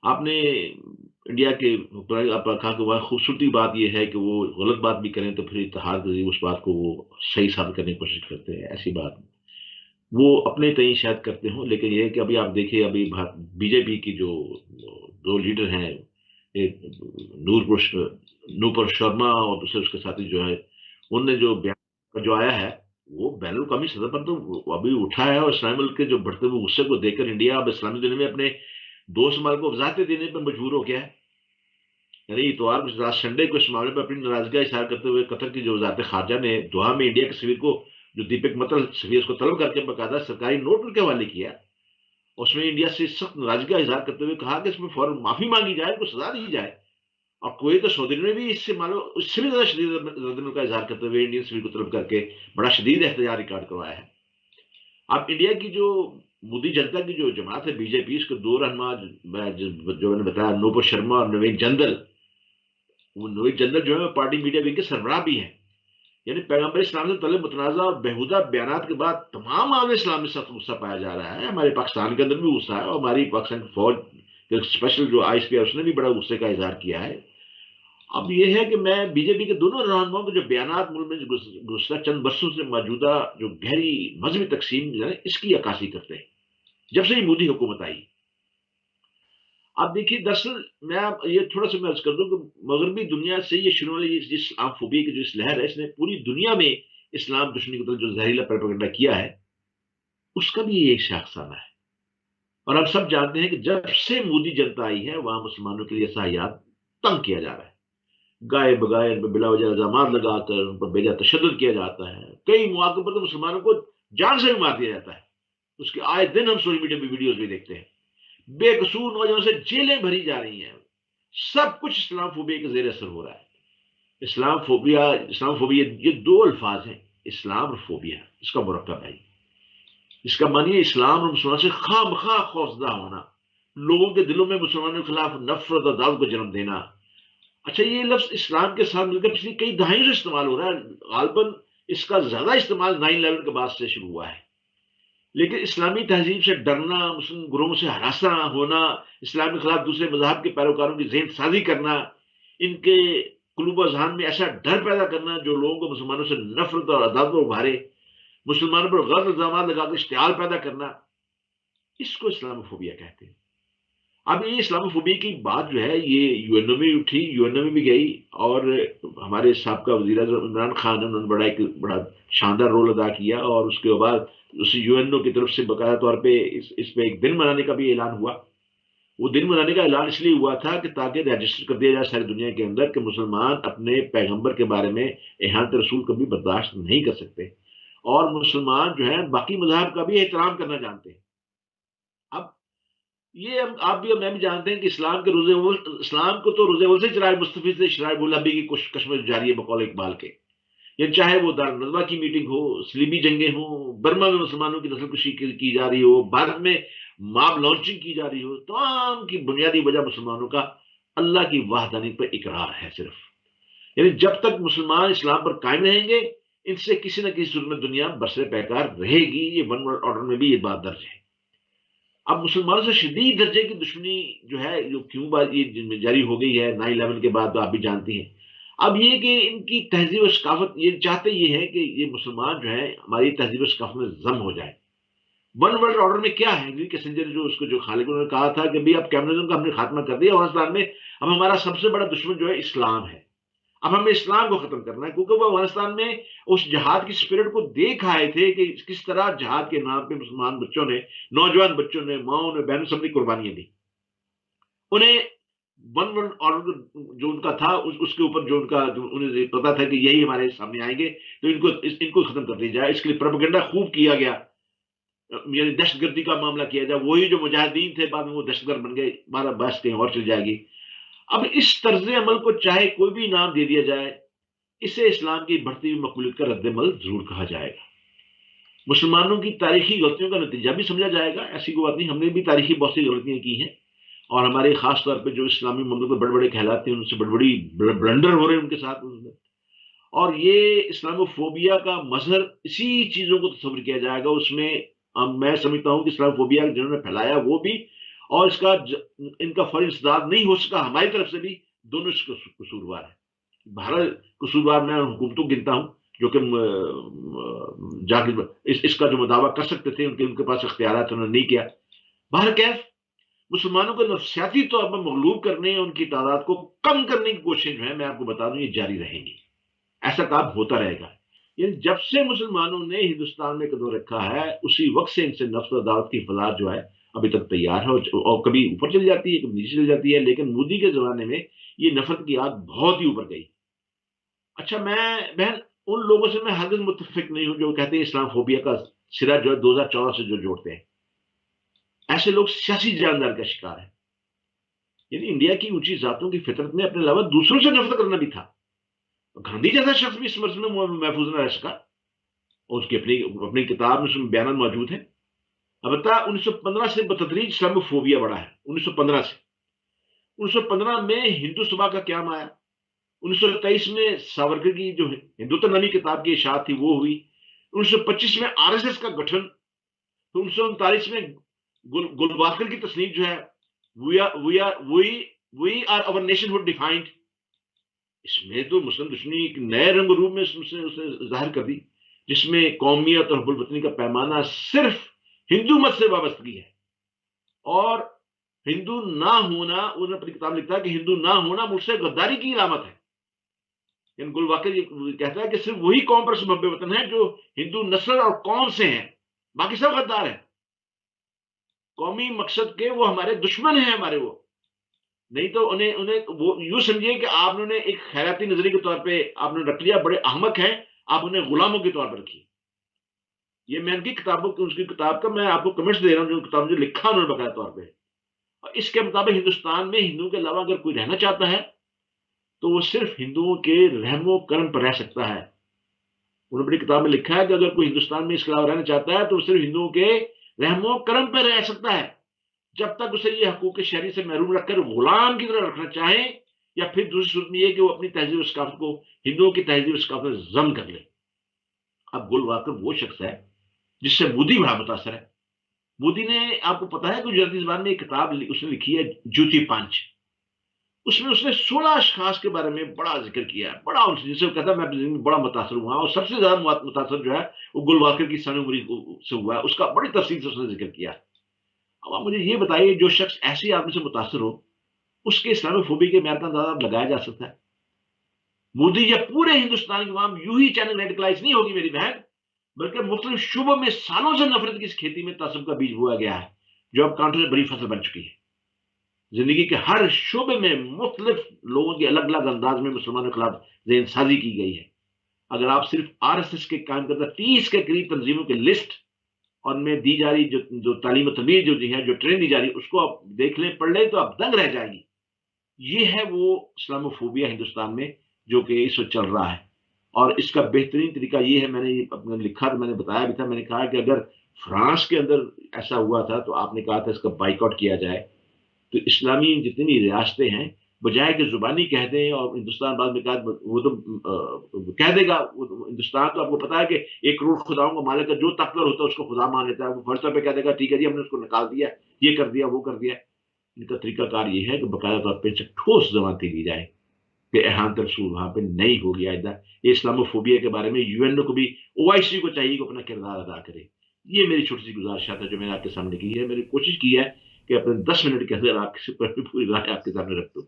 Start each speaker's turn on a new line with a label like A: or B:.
A: آپ نے انڈیا کے حکمران آپ نے کہا کہ وہاں خوبصورتی بات یہ ہے کہ وہ غلط بات بھی کریں تو پھر اتحاد کے ذریعے اس بات کو وہ صحیح ثابت کرنے کی کوشش کرتے ہیں، ایسی بات وہ اپنے تئیں شاید کرتے ہوں، لیکن یہ ہے کہ ابھی آپ دیکھیے ابھی بی جے پی کی جو دو لیڈر ہیں، ایک نوپر شرما اور دوسرے اس کے ساتھی جو ہے، ان نے جو بیان جو آیا ہے وہ بین الاقوامی سطح پر تو وہ ابھی اٹھا ہے، اور اسلامی ملک کے جو بڑھتے ہوئے غصے کو دیکھ کر انڈیا اب اسلامی دنیا میں اپنے دوست ممالک کو وضاحتیں دینے پر مجبور ہو گیا ہے۔ یعنی اتوار کو رات سنڈے کو اس معاملے پر اپنی ناراضگی کا اظہار کرتے ہوئے قطر کی جو وزارت خارجہ نے دوحہ میں انڈیا کے سفیر کو، جو دیپک متل سفیر، اس کو طلب کر کے باقاعدہ سرکاری نوٹ ان کے حوالے کیا۔ اس میں انڈیا سے سخت ناراضگی کا اظہار کرتے ہوئے کہا کہ اس میں فوراً معافی مانگی جائے، کو سزا دی جائے۔ اور کویت اور سعودی نے بھی اس سے معلوم اس سے بھی زیادہ شدید رد عمل کا اظہار کرتے ہوئے انڈین سفیر کو طلب کر کے بڑا شدید احتجاج ریکارڈ کروایا ہے۔ اب انڈیا کی جو مودی جنتا کی جو جماعت ہے بی جے پی، اس کے دو رہنما جو میں نے بتایا، نوپر شرما اور نوین جندل، وہ نوین جندل جو ہے پارٹی میڈیا ونگ کے سربراہ بھی ہیں۔ یعنی پیغمبر اسلام سے متعلق متنازع اور بیہودہ بیانات کے بعد تمام عالم اسلام میں سخت غصہ پایا جا رہا ہے، ہمارے پاکستان کے اندر بھی غصہ ہے، اور ہماری پاکستان کی فوج کے اسپیشل جو آئی ایس پی ہے اس نے بھی بڑا غصے کا اظہار کیا ہے۔ اب یہ ہے کہ میں بی جے پی کے دونوں رہنماؤں کے جو بیانات ملک میں گزشتہ چند برسوں سے موجودہ جو گہری مذہبی تقسیم جو ہے اس کی عکاسی کرتے ہیں، جب سے یہ مودی حکومت آئی۔ اب دیکھیے دراصل میں آپ یہ تھوڑا سا میں عرض کر دوں کہ مغربی دنیا سے یہ شروع والی جس اسلام فوبیا کی جو اس لہر ہے، اس نے پوری دنیا میں اسلام دشمنی کی طرف جو زہریلا پروپیگنڈا کیا ہے، اس کا بھی یہ ایک شاخسانہ ہے۔ اور آپ سب جانتے ہیں کہ جب سے مودی جنتا آئی ہے وہاں مسلمانوں کے لیے سیاحت تنگ کیا جا رہا ہے، گائے بگائے ان پر بلا وجہ الزامات لگا کر ان پر بیجا تشدد کیا جاتا ہے، کئی مواقع پر تو مسلمانوں کو جان سے بھی مار دیا جاتا ہے۔ اس کے آئے دن ہم سوشل میڈیا پہ ویڈیوز بھی دیکھتے ہیں، بے قصور نوجوانوں سے جیلیں بھری جا رہی ہیں۔ سب کچھ اسلام فوبیا کے زیر اثر ہو رہا ہے۔ اسلام فوبیا یہ دو الفاظ ہیں، اسلام اور فوبیا، اس کا مرکب ہے۔ اس کا معنی ہے اسلام اور مسلمان سے خواہ مخواہ خوفزدہ ہونا، لوگوں کے دلوں میں مسلمانوں کے خلاف نفرت اور دعوت کو جنم دینا۔ اچھا، یہ لفظ اسلام کے ساتھ مل کر پچھلی کئی دہائیوں سے استعمال ہو رہا ہے، غالباً اس کا زیادہ استعمال 9/11 کے بعد سے شروع ہوا ہے۔ لیکن اسلامی تہذیب سے ڈرنا، مسلم گروہوں سے ہراساں ہونا، اسلام کے خلاف دوسرے مذہب کے پیروکاروں کی ذہن سازی کرنا، ان کے قلوب و اذہان میں ایسا ڈر پیدا کرنا جو لوگوں کو مسلمانوں سے نفرت اور عداوت پر ابھارے، مسلمانوں پر غلط الزامات لگا کر اشتعال پیدا کرنا، اس کو اسلام فوبیا کہتے ہیں۔ اب یہ اسلام فوبیا کی بات جو ہے یہ یو این او میں اٹھی، یو این او میں بھی گئی، اور ہمارے سابقہ وزیر اعظم عمران خان نے انہوں نے بڑا شاندار رول ادا کیا، اور اس کے بعد اس یو این او کی طرف سے باقاعدہ طور پہ اس پہ ایک دن منانے کا بھی اعلان ہوا۔ وہ دن منانے کا اعلان اس لیے ہوا تھا کہ تاکہ رجسٹر کر دیا جائے ساری دنیا کے اندر کہ مسلمان اپنے پیغمبر کے بارے میں احانت رسول کبھی برداشت نہیں کر سکتے، اور مسلمان جو ہے باقی مذاہب کا بھی احترام کرنا جانتے ہیں۔ اب یہ آپ بھی اور میں بھی جانتے ہیں کہ اسلام کے روزے اول، اسلام کو تو روزے اول سے چراغ مستفید سے شرائع النبی کی کشمکش جاری ہے بقول اقبال کے، یا چاہے وہ دارالندوہ کی میٹنگ ہو، سلیبی جنگیں ہوں، برما میں مسلمانوں کی نسل کشی کی جا رہی ہو، بھارت میں ماب لانچنگ کی جا رہی ہو، تمام کی بنیادی وجہ مسلمانوں کا اللہ کی وحدانیت پر اقرار ہے صرف۔ یعنی جب تک مسلمان اسلام پر قائم رہیں گے، ان سے کسی نہ کسی صورت میں دنیا برسر پیکار رہے گی، یہ ون ورلڈ آرڈر میں بھی یہ بات درج ہے۔ اب مسلمانوں سے شدید درجے کی دشمنی جو ہے جو کیوں بات یہ جاری ہو گئی ہے 9/11 کے بعد، تو آپ بھی جانتی ہیں۔ اب یہ کہ ان کی تہذیب و ثقافت یہ چاہتے یہ ہے کہ یہ مسلمان جو ہے ہماری تہذیب و ثقافت میں ضم ہو جائے۔ ون ورلڈ آرڈر میں کیا ہے، ہنری کیسنجر جو اس کو جو خالق انہوں نے کہا تھا کہ بھی اب کمیونزم کا ہم نے خاتمہ کر دیا افغانستان میں، اب ہمارا سب سے بڑا دشمن جو ہے اسلام ہے، اب ہمیں اسلام کو ختم کرنا ہے، کیونکہ وہ افغانستان میں اس جہاد کی اسپرٹ کو دیکھ آئے تھے کہ کس طرح جہاد کے نام پہ مسلمان بچوں نے، نوجوان بچوں نے، ماؤں نے، بہنوں سب نے قربانیاں دی۔ انہیں ون ورلڈ آرڈر جو ان کا تھا اس کے اوپر جو ان کا جو انہیں پتا تھا کہ یہی ہمارے سامنے آئیں گے تو ان کو ختم کر دیا جائے، اس کے لیے پروپیگنڈا خوب کیا گیا، یعنی دہشت گردی کا معاملہ کیا جائے، وہی جو مجاہدین تھے بعد میں وہ دہشت گرد بن گئے، ہمارا بحث کہیں اور چل جائے گی۔ اب اس طرز عمل کو چاہے کوئی بھی نام دے دیا جائے، اسے اسلام کی بڑھتی ہوئی مقبولیت کا رد عمل ضرور کہا جائے گا۔ مسلمانوں کی تاریخی غلطیوں کا نتیجہ بھی سمجھا جائے گا، ایسی کوئی بات نہیں، ہم نے بھی تاریخی بہت سی غلطیاں کی ہیں، اور ہمارے خاص طور پہ جو اسلامی مملکت بڑے بڑے کہلاتے ہیں ان سے بڑی بڑی بلنڈر ہو رہے ہیں ان کے ساتھ، اور یہ اسلام فوبیا کا مظہر اسی چیزوں کو تصور کیا جائے گا اس میں۔ میں سمجھتا ہوں کہ اسلام فوبیا جنہوں نے پھیلایا وہ بھی، اور اس کا ان کا فوری انسداد نہیں ہو سکا ہماری طرف سے بھی، دونوں اس کے قصوروار ہیں۔ بہرحال قصوروار میں حکومتوں گنتا ہوں جو کہ جا کے اس کا جو مداوع کر سکتے تھے، ان کے پاس اختیارات انہوں نے نہیں کیا۔ بہرکیف مسلمانوں کو نفسیاتی طور پر مغلوب کرنے، ان کی تعداد کو کم کرنے کی کوشش جو ہے، میں آپ کو بتا دوں یہ جاری رہیں گی، ایسا کام ہوتا رہے گا۔ یعنی جب سے مسلمانوں نے ہندوستان میں قدم رکھا ہے، اسی وقت سے ان سے نفس و عداوت کی فضاد جو ہے ابھی تک تیار ہے، اور کبھی اوپر چلی جاتی ہے، کبھی نیچے چلی جاتی ہے، لیکن مودی کے زمانے میں یہ نفرت کی آگ بہت ہی اوپر گئی۔ اچھا، میں بہن ان لوگوں سے میں ہرگز متفق نہیں ہوں جو کہتے ہیں اسلام فوبیا کا سرا جو ہے 2014 سے جو جوڑتے ہیں۔ ایسے لوگ سیاسی جاندار کا شکار ہیں۔ یعنی انڈیا کی اونچی ذاتوں کی فطرت میں اپنے علاوہ دوسروں سے نفرت کرنا بھی تھا۔ گاندھی جیسا شخص بھی اس مرض میں محفوظ نہ رہ سکا، اور اس کی اپنی کتاب میں اس میں بیانات موجود ہیں۔ البتہ 1915 سے بتدریج اسلام فوبیا بڑھا ہے۔ 1915 سے 1915 میں ہندو سبھا کا قیام آیا۔ 1923 میں ساورکر کی جو ہندوتو نامی کتاب کی اشاعت تھی وہ ہوئی۔ 1925 میں RSS کا گٹھن۔ تو 1939 میں گلواکر کی تصنیف جو ہے وی آر اور نیشن ہوڈ ڈیفائنڈ، اس میں تو مسلم دشمنی ایک نئے رنگ و روپ میں اس نے ظاہر کر دی، جس میں قومیت اور حب الوطنی کا پیمانہ صرف ہندو مت سے وابستگی ہے، اور ہندو نہ ہونا، انہوں نے اپنی کتاب لکھتا ہے کہ ہندو نہ ہونا مجھ سے غداری کی علامت ہے۔ یعنی گلواکر یہ کہتا ہے کہ صرف وہی قوم پر محب وطن ہے جو ہندو نسل اور قوم سے ہیں، باقی سب غدار ہیں، قومی مقصد کے وہ ہمارے دشمن ہیں ہمارے، وہ نہیں تو انہیں وہ یوں سمجھیے کہ آپ نے ایک خیراتی نظریے کے طور پہ آپ نے رکھ لیا، بڑے احمق ہیں، آپ انہیں غلاموں کے طور پر رکھیے۔ یہ میں ان کی کتابوں کی، اس کی کتاب کا میں آپ کو کمنٹس دے رہا ہوں، جو کتاب جو لکھا انہوں نے باقاعدہ طور پہ، اور اس کے مطابق ہندوستان میں ہندوؤں کے علاوہ اگر کوئی رہنا چاہتا ہے تو وہ صرف ہندوؤں کے رحم و کرم پر رہ سکتا ہے۔ انہوں نے اپنی کتاب میں لکھا ہے کہ اگر کوئی ہندوستان میں اس کے علاوہ رہنا چاہتا ہے تو وہ صرف ہندوؤں کے رحم و کرم پر رہ سکتا ہے، جب تک اسے یہ حقوق شہری سے محروم رکھ کر غلام کی طرح رکھنا چاہیں، یا پھر دوسری صورت میں یہ کہ وہ اپنی تہذیب و ثقافت کو ہندوؤں کی تہذیب و ثقافت میں ضم کر لے۔ اب گلواکر وہ شخص ہے جس سے مودی بڑا متاثر ہے۔ مودی نے، آپ کو پتا ہے کہ گجراتی زبان میں ایک کتاب اس نے لکھی ہے جوتی پانچ، اس میں اس نے 16 اشخاص کے بارے میں بڑا ذکر کیا ہے، بڑا ان سے، جسے وہ کہتا ہے میں اپنی زندگی میں بڑا متاثر ہوا، اور سب سے زیادہ متاثر جو ہے وہ گلواکر کی ثنا عمری سے ہوا ہے، اس کا بڑی تفصیل سے اس نے ذکر کیا۔ اب آپ مجھے یہ بتائیے، جو شخص ایسی آدمی سے متاثر ہو، اس کے اسلامی فوبی کے معیار کا اندازہ لگایا جا سکتا ہے؟ مودی یا پورے ہندوستان کی عوام یوں ہی چینل ریڈیکلائز نہیں ہوگی میری بہن، بلکہ مختلف شعبوں میں سالوں سے نفرت کی اس کھیتی میں تعصب کا بیج بویا گیا ہے، جو اب کانٹوں سے بڑی فصل بن چکی ہے۔ زندگی کے ہر شعبے میں مختلف لوگوں کے الگ الگ انداز میں مسلمانوں کے خلاف ذہن سازی کی گئی ہے۔ اگر آپ صرف RSS کے قائم کردہ 30 کے قریب تنظیموں کی لسٹ اور ان میں دی جا رہی جو تعلیم و تربیت جو ہے، جو ٹرین دی جا رہی ہے، اس کو آپ دیکھ لیں، پڑھ لیں، تو آپ دنگ رہ جائیں گی۔ یہ ہے وہ اسلام فوبیا ہندوستان میں جو کہ اس وقت چل رہا ہے، اور اس کا بہترین طریقہ یہ ہے، میں نے اپنے لکھا تھا، میں نے بتایا بھی تھا، میں نے کہا کہ اگر فرانس کے اندر ایسا ہوا تھا تو آپ نے کہا تھا اس کا بائیکاٹ کیا جائے، تو اسلامی جتنی بھی ریاستیں ہیں، بجائے کہ زبانی کہہ دیں، اور ہندوستان بعد میں کہا وہ تو کہہ دے گا، ہندوستان تو آپ کو پتا ہے کہ 1 کروڑ خداؤں کا مالک ہے، جو طاقتور ہوتا ہے اس کو خدا مان لیتا ہے، وہ فرض طور پہ کہہ دے گا ٹھیک ہے جی ہم نے اس کو نکال دیا، یہ کر دیا، وہ کر دیا۔ ان کا طریقہ کار یہ ہے کہ باقاعدہ طور پہ ٹھوس ضمانتیں دی جائے کہ احانت رسول وہاں پہ نہیں ہوگی آئندہ۔ یہ اسلام فوبیا کے بارے میں UN کو بھی، OIC کو چاہیے کہ اپنا کردار ادا کرے۔ یہ میری چھوٹی سی گزارشات ہے جو میں نے آپ کے سامنے کی ہے، میں نے کوشش کی ہے کہ اپنے 10 منٹ کے اندر آپ سے پوری رائے آپ کے سامنے رکھ دوں۔